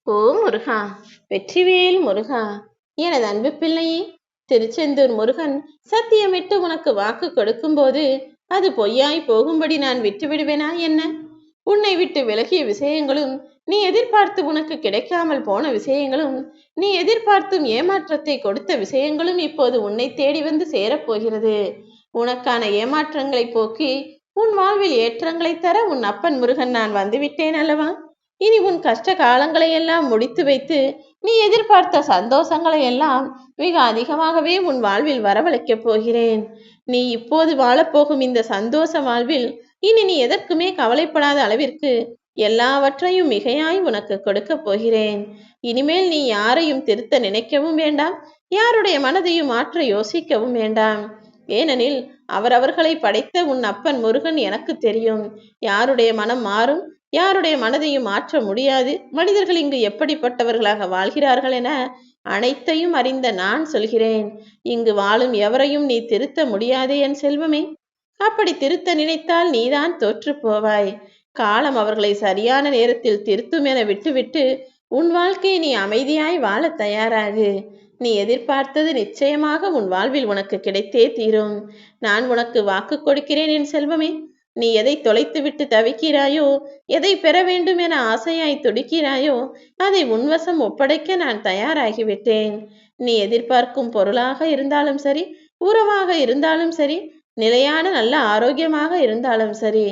ஓ முருகா, வெற்றிவேல் முருகா, எனது அன்பு பிள்ளையே. திருச்செந்தூர் முருகன் சத்தியமிட்டு உனக்கு வாக்கு கொடுக்கும்போது அது பொய்யாய் போகும்படி நான் விட்டு விடுவேனா என்ன? உன்னை விட்டு விலகிய விஷயங்களும், நீ எதிர்பார்த்து உனக்கு கிடைக்காமல் போன விஷயங்களும், நீ எதிர்பார்த்தும் ஏமாற்றத்தை கொடுத்த விஷயங்களும் இப்போது உன்னை தேடி வந்து சேரப்போகிறது. உனக்கான ஏமாற்றங்களை போக்கி உன் வாழ்வில் ஏற்றங்களை தர உன் அப்பன் முருகன் நான் வந்துவிட்டேன் அல்லவா? இனி உன் கஷ்ட காலங்களை எல்லாம் முடித்து வைத்து நீ எதிர்பார்த்த சந்தோஷங்களை எல்லாம் மிக அதிகமாகவே உன் வாழ்வில் வரவழைக்கப் போகிறேன். நீ இப்போது வாழப்போகும் இந்த சந்தோஷ வாழ்வில் இனி நீ எதற்குமே கவலைப்படாத அளவிற்கு எல்லாவற்றையும் மிகையாய் உனக்கு கொடுக்க போகிறேன். இனிமேல் நீ யாரையும் திருத்த நினைக்கவும் வேண்டாம், யாருடைய மனதையும் மாற்ற யோசிக்கவும் வேண்டாம். ஏனெனில் அவரவர்களை படைத்த உன் அப்பன் முருகன் எனக்கு தெரியும். யாருடைய மனம் மாறும், யாருடைய மனதையும் மாற்ற முடியாது, மனிதர்கள் இங்கு எப்படிப்பட்டவர்களாக வாழ்கிறார்கள் என அனைத்தையும் அறிந்த நான் சொல்கிறேன். இங்கு வாழும் எவரையும் நீ திருத்த முடியாதே என் செல்வமே. அப்படி திருத்த நினைத்தால் நீதான் தோற்று போவாய். காலம் அவர்களை சரியான நேரத்தில் திருத்தும் என விட்டுவிட்டு உன் வாழ்க்கையை நீ அமைதியாய் வாழ தயாராகு. நீ எதிர்பார்த்தது நிச்சயமாக உன் வாழ்வில் உனக்கு கிடைத்தே தீரும். நான் உனக்கு வாக்கு கொடுக்கிறேன் என் செல்வமே. நீ எதை தொலைத்துவிட்டு தவிக்கிறாயோ, எதை பெற வேண்டும் என ஆசையாய் துடிக்கிறாயோ, அதை உன்வசம் ஒப்படைக்க நான் தயாராகிவிட்டேன். நீ எதிர்பார்க்கும் பொருளாக இருந்தாலும் சரி, உறவாக இருந்தாலும் சரி, நிலையான நல்ல ஆரோக்கியமாக இருந்தாலும் சரி,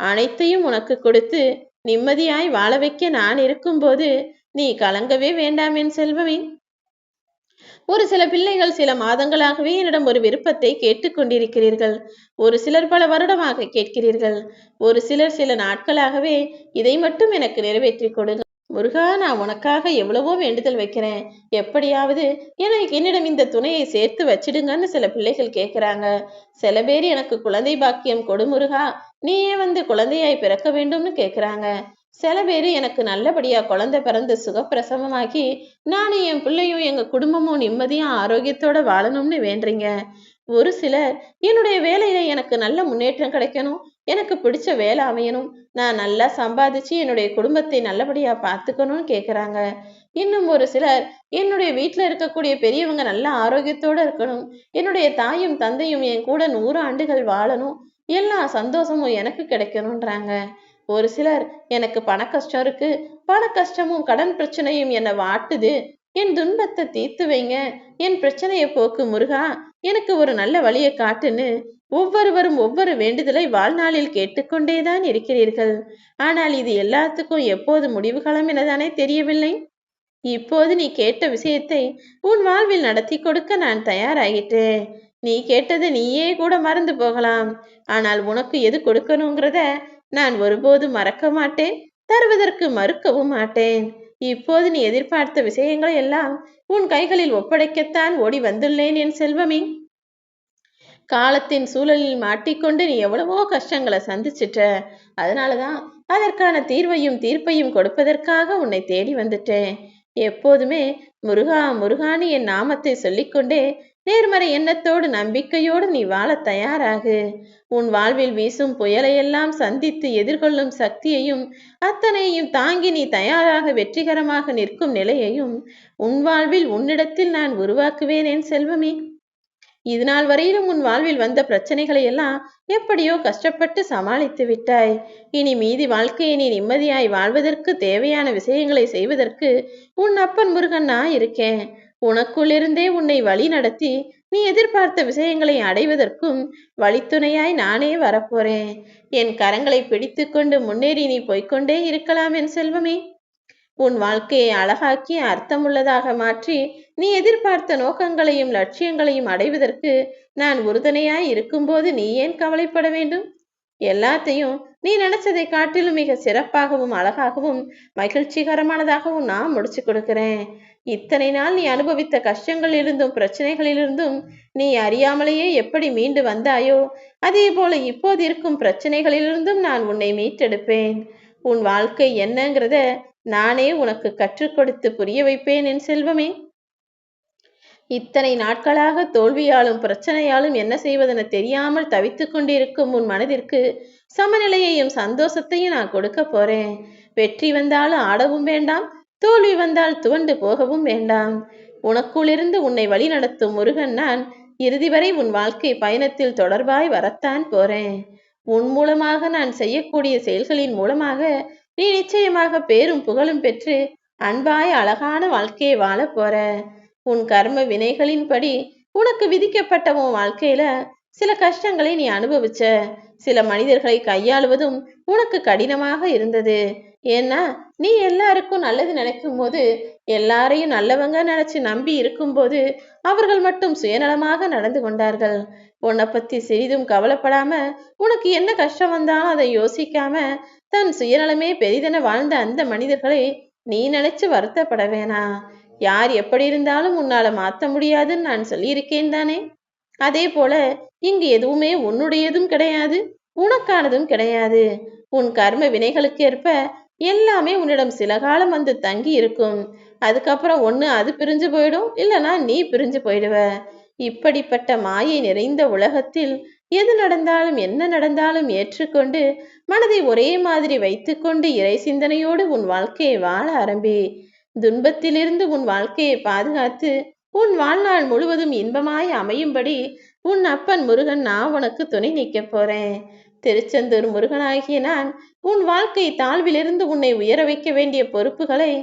அனைத்தையும் உனக்கு கொடுத்து நிம்மதியாய் வாழ வைக்க நான் இருக்கும்போது நீ கலங்கவே வேண்டாம் என் செல்வமே. ஒரு சில பிள்ளைகள் சில மாதங்களாகவே என்னிடம் ஒரு விருப்பத்தை கேட்டுக்கொண்டிருக்கிறீர்கள். ஒரு சிலர் பல வருடமாக கேட்கிறீர்கள். ஒரு சிலர் சில நாட்களாகவே இதை மட்டும் எனக்கு நிறைவேற்றி கொடுங்க முருகா, நான் உனக்காக எவ்வளவோ வேண்டுதல் வைக்கிறேன், எப்படியாவது எனக்கு என்னிடம் இந்த துணையை சேர்த்து வச்சிடுங்கன்னு சில பிள்ளைகள் கேட்குறாங்க. சில பேர் எனக்கு குழந்தை பாக்கியம் கொடு முருகா, நீயே வந்து குழந்தையாய் பிறக்க வேண்டும்னு கேட்குறாங்க. சில பேர் எனக்கு நல்லபடியா குழந்தை பிறந்து சுகப்பிரசவமாக்கி நானும் என் பிள்ளையும் எங்க குடும்பமும் நிம்மதியா ஆரோக்கியத்தோட வாழணும்னு வேண்டுறீங்க. ஒரு சிலர் என்னுடைய வேலையில எனக்கு நல்ல முன்னேற்றம் கிடைக்கணும், எனக்கு பிடிச்ச வேலை அமையணும், நான் நல்லா சம்பாதிச்சு என்னுடைய குடும்பத்தை நல்லபடியா பார்த்துக்கணும்னு கேட்குறாங்க. இன்னும் ஒரு சிலர் என்னுடைய வீட்டில் இருக்கக்கூடிய பெரியவங்க நல்ல ஆரோக்கியத்தோட இருக்கணும், என்னுடைய தாயும் தந்தையும் என் கூட 100 ஆண்டுகள் வாழணும், எல்லா சந்தோஷமும் எனக்கு கிடைக்கணும்ன்றாங்க. ஒரு சிலர் எனக்கு பண கஷ்டம் இருக்கு, பண கஷ்டமும் கடன் பிரச்சனையும் என்னை வாட்டுது, என் துன்பத்தை தீர்த்து வைங்க, என் பிரச்சனையை போக்கு முருகா, எனக்கு ஒரு நல்ல வழியை காட்டுன்னு ஒவ்வொருவரும் ஒவ்வொரு வேண்டுதலை வாழ்நாளில் கேட்டுக்கொண்டேதான் இருக்கிறீர்கள். ஆனால் இது எல்லாத்துக்கும் எப்போது முடிவு காலம் எனதானே தெரியவில்லை. இப்போது நீ கேட்ட விஷயத்தை உன் வாழ்வில் நடத்தி கொடுக்க நான் தயாராகிட்டேன். நீ கேட்டது நீயே கூட மறந்து போகலாம், ஆனால் உனக்கு எது கொடுக்கணுங்கிறத நான் ஒருபோதும் மறக்க மாட்டேன், தருவதற்கு மறுக்கவும் மாட்டேன். இப்போது நீ எதிர்பார்த்த விஷயங்களை எல்லாம் உன் கைகளில் ஒப்படைக்கத்தான் ஓடி வந்துள்ளேன் என் செல்வமே. காலத்தின் சூழலில் மாட்டிக்கொண்டு நீ எவ்வளவோ கஷ்டங்களை சந்திச்சிட்ட. அதனாலதான் அதற்கான தீர்வையும் தீர்ப்பையும் கொடுப்பதற்காக உன்னை தேடி வந்துட்டேன். எப்போதுமே முருகா முருகான்னு என் நாமத்தை சொல்லிக்கொண்டே நேர்மறை எண்ணத்தோடு நம்பிக்கையோடு நீ வாழ தயாராகு. உன் வாழ்வில் வீசும் புயலையெல்லாம் சந்தித்து எதிர்கொள்ளும் சக்தியையும் அத்தனையும் தாங்கி நீ தயாராக வெற்றிகரமாக நிற்கும் நிலையையும் உன் வாழ்வில் உன்னிடத்தில் நான் உருவாக்குவேன் என் செல்வமே. இது நாள் வரையிலும் உன் வாழ்வில் வந்த பிரச்சனைகளை எல்லாம் எப்படியோ கஷ்டப்பட்டு சமாளித்து விட்டாய். இனி மீதி வாழ்க்கையை நீ நிம்மதியாய் வாழ்வதற்கு தேவையான விஷயங்களை செய்வதற்கு உன் அப்பன் முருகன் நான் இருக்கேன். உனக்குள்ளிருந்தே உன்னை வழி நடத்தி நீ எதிர்பார்த்த விஷயங்களை அடைவதற்கும் வழித்துணையாய் நானே வரப்போறேன். என் கரங்களை பிடித்து கொண்டு முன்னேறி நீ போய்கொண்டே இருக்கலாம் என் செல்வமே. உன் வாழ்க்கையை அழகாக்கி அர்த்தமுள்ளதாக மாற்றி நீ எதிர்பார்த்த நோக்கங்களையும் லட்சியங்களையும் அடைவதற்கு நான் உறுதுணையாய் இருக்கும்போது நீ ஏன் கவலைப்பட வேண்டும்? எல்லாத்தையும் நீ நினைச்சதை காட்டிலும் மிக சிறப்பாகவும் அழகாகவும் மகிழ்ச்சிகரமானதாகவும் நான் முடிச்சு கொடுக்கிறேன். இத்தனை நாள் நீ அனுபவித்த கஷ்டங்களிலிருந்தும் பிரச்சனைகளிலிருந்தும் நீ அறியாமலேயே எப்படி மீண்டு வந்தாயோ, அதே போல இப்போது இருக்கும் பிரச்சனைகளிலிருந்தும் நான் உன்னை மீட்டெடுப்பேன். உன் வாழ்க்கை என்னங்கிறத நானே உனக்கு கற்றுக் கொடுத்து புரிய வைப்பேன் என் செல்வமே. இத்தனை நாட்களாக தோல்வியாலும் பிரச்சனையாலும் என்ன செய்வதென தெரியாமல் தவித்துக் கொண்டிருக்கும் உன் மனதிற்கு சமநிலையையும் சந்தோஷத்தையும் நான் கொடுக்க போறேன். வெற்றி வந்தாலும் ஆடவும் வேண்டாம், தோல்வி வந்தால் துவண்டு போகவும் வேண்டாம். உனக்குள்ளிருந்து உன்னை வழி நடத்தும் முருகன் நான் இறுதி வரை உன் வாழ்க்கை பயணத்தில் தொடர்பாய் வரத்தான் போறேன். உன் மூலமாக நான் செய்யக்கூடிய செயல்களின் மூலமாக நீ நிச்சயமாக பேரும் புகழும் பெற்று அன்பாய் அழகான வாழ்க்கையை வாழ போற. உன் கர்ம வினைகளின்படி உனக்கு விதிக்கப்பட்ட உன் வாழ்க்கையில சில கஷ்டங்களை நீ அனுபவிச்ச. சில மனிதர்களை கையாளுவதும் உனக்கு கடினமாக இருந்தது. ஏன்னா நீ எல்லாருக்கும் நல்லது நினைக்கும் போது, எல்லாரையும் நல்லவங்க நினைச்சு நம்பி இருக்கும்போது அவர்கள் மட்டும் சுயநலமாக நடந்து கொண்டார்கள். உன்னை பத்தி சிறிதும் கவலைப்படாம, உனக்கு என்ன கஷ்டம் வந்தாலும் அதை யோசிக்காம தன் சுயநலமே பெரிதென வாழ்ந்த அந்த மனிதர்களை நீ நினைச்சு வருத்தப்பட வேணாம். யார் எப்படி இருந்தாலும் உன்னால மாத்த முடியாதுன்னு நான் சொல்லியிருக்கேன் தானே. அதே போல இங்கு எதுவுமே உன்னுடையதும் கிடையாது, உனக்கானதும் கிடையாது. உன் கர்ம வினைகளுக்கு ஏற்ப எல்லாமே உன்னிடம் சில காலம் வந்து தங்கி இருக்கும். அதுக்கப்புறம் ஒண்ணு அது பிரிஞ்சு போயிடும், இல்லைன்னா நீ பிரிஞ்சு போயிடுவ. இப்படிப்பட்ட மாயை நிறைந்த உலகத்தில் எது நடந்தாலும் என்ன நடந்தாலும் ஏற்றுக்கொண்டு மனதை ஒரே மாதிரி வைத்துக்கொண்டு இறை சிந்தனையோடு உன் வாழ்க்கையை வாழ ஆரம்பி. துன்பத்திலிருந்து உன் வாழ்க்கையை பாதுகாத்து உன் வாழ்நாள் முழுவதும் இன்பமாய் அமையும்படி உன் அப்பன் முருகன் நான் உனக்கு துணை நிற்க போறேன். திருச்செந்தூர் முருகனாகிய நான் உன் வாழ்க்கை தாழ்விலிருந்து உன்னை உயர வைக்க வேண்டிய பொறுப்புகளை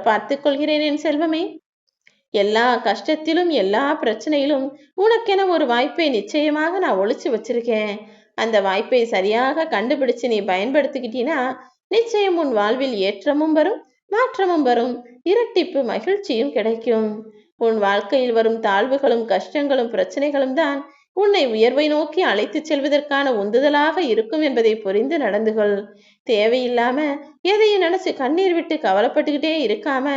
பார்த்துக் கொள்கிறேன் என் செல்வமே. எல்லா கஷ்டத்திலும் எல்லா பிரச்சனையிலும் உனக்கென ஒரு வாய்ப்பை நிச்சயமாக நான் ஒளிச்சு வச்சிருக்கேன். அந்த வாய்ப்பை சரியாக கண்டுபிடிச்சு நீ பயன்படுத்திக்கிட்டீன்னா நிச்சயம் உன் வாழ்வில் ஏற்றமும் வரும், மாற்றமும் வரும், இரட்டிப்பு மகிழ்ச்சியும் கிடைக்கும். உன் வாழ்க்கையில் வரும் தாழ்வுகளும் கஷ்டங்களும் பிரச்சனைகளும் தான் உன்னை உயர்வை நோக்கி அழைத்து செல்வதற்கான உந்துதலாக இருக்கும் என்பதை புரிந்து நடந்து கொள். தேவையில்லாம எதையும் நினைச்சு கண்ணீர் விட்டு கவலைப்பட்டுக்கிட்டே இருக்காம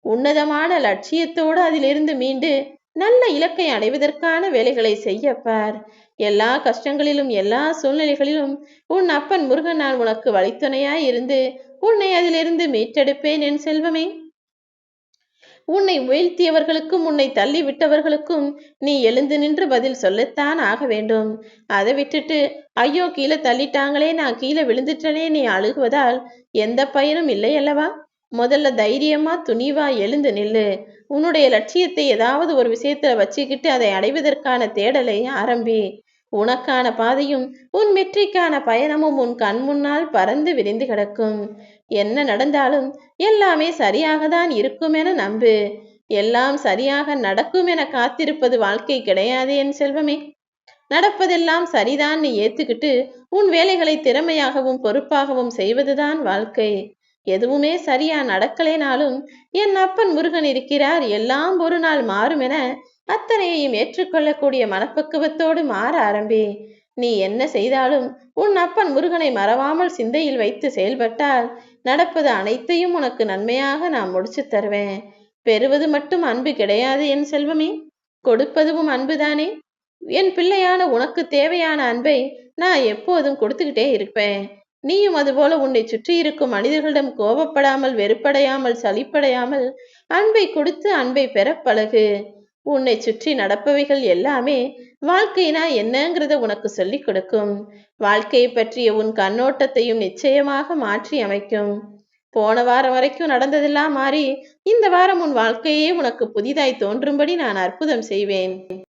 உன்னதமான லட்சியத்தோடு அதிலிருந்து மீண்டு நல்ல இலக்கை அடைவதற்கான வேலைகளை செய்யப்பார். எல்லா கஷ்டங்களிலும் எல்லா சூழ்நிலைகளிலும் உன் அப்பன் முருகன் நான் உனக்கு வழித்துணையாய் இருந்து உன்னை அதிலிருந்து மீட்டெடுப்பேன் என் செல்வமே. உன்னை வீழ்த்தியவர்களுக்கும் உன்னை தள்ளி விட்டவர்களுக்கும் நீ எழுந்து நின்று பதில் சொல்லத்தான் ஆக வேண்டும். அதை விட்டுட்டு ஐயோ கீழே தள்ளிட்டாங்களே, நான் கீழே விழுந்துட்டனே நீ அழுகுவதால் எந்த பயனும் இல்லை அல்லவா. முதல்ல தைரியமா துணிவா எழுந்து நில்லு. உன்னுடைய லட்சியத்தை ஏதாவது ஒரு விஷயத்துல வச்சுக்கிட்டு அதை அடைவதற்கான தேடலை ஆரம்பி. உனக்கான பாதையும் உன் வெற்றிக்கான பயணமும் உன் கண் முன்னால் பறந்து விரிந்து கிடக்கும். என்ன நடந்தாலும் எல்லாமே சரியாக தான் இருக்கும் என நம்பு. எல்லாம் சரியாக நடக்கும் என காத்திருப்பது வாழ்க்கை கிடையாது என் செல்வமே. நடப்பதெல்லாம் சரிதான் நீ ஏத்துக்கிட்டு உன் வேலைகளை திறமையாகவும் பொறுப்பாகவும் செய்வதுதான் வாழ்க்கை. எதுவுமே சரியா நடக்கலேனாலும் என் அப்பன் முருகன் இருக்கிறார், எல்லாம் ஒரு நாள் மாறும் என அத்தனையையும் ஏற்றுக்கொள்ளக்கூடிய மனப்பக்குவத்தோடு மாற ஆரம்பி. நீ என்ன செய்தாலும் உன் அப்பன் முருகனை மறவாமல் சிந்தையில் வைத்து செயல்பட்டால் நடப்பது அனைத்தையும் உனக்கு நன்மையாக நான் முடிச்சு தருவேன். பெறுவது மட்டும் அன்பு கிடையாது என் செல்வமே, கொடுப்பதும் அன்புதானே. என் பிள்ளையான உனக்கு தேவையான அன்பை நான் எப்போதும் கொடுத்துக்கிட்டே இருப்பேன். நீயும் அதுபோல உன்னை சுற்றி இருக்கும் மனிதர்களிடம் கோபப்படாமல், வெறுப்படையாமல், சலிப்படையாமல் அன்பை கொடுத்து அன்பை பெற பழகு. உன்னை சுற்றி நடப்பவைகள் எல்லாமே வாழ்க்கைனா என்னங்கிறத உனக்கு சொல்லிக் கொடுக்கும். வாழ்க்கையை பற்றிய உன் கண்ணோட்டத்தையும் நிச்சயமாக மாற்றி அமைக்கும். போன வாரம் வரைக்கும் நடந்ததெல்லாம் மாறி இந்த வாரம் உன் வாழ்க்கையே உனக்கு புதிதாய் தோன்றும்படி நான் அற்புதம் செய்வேன்.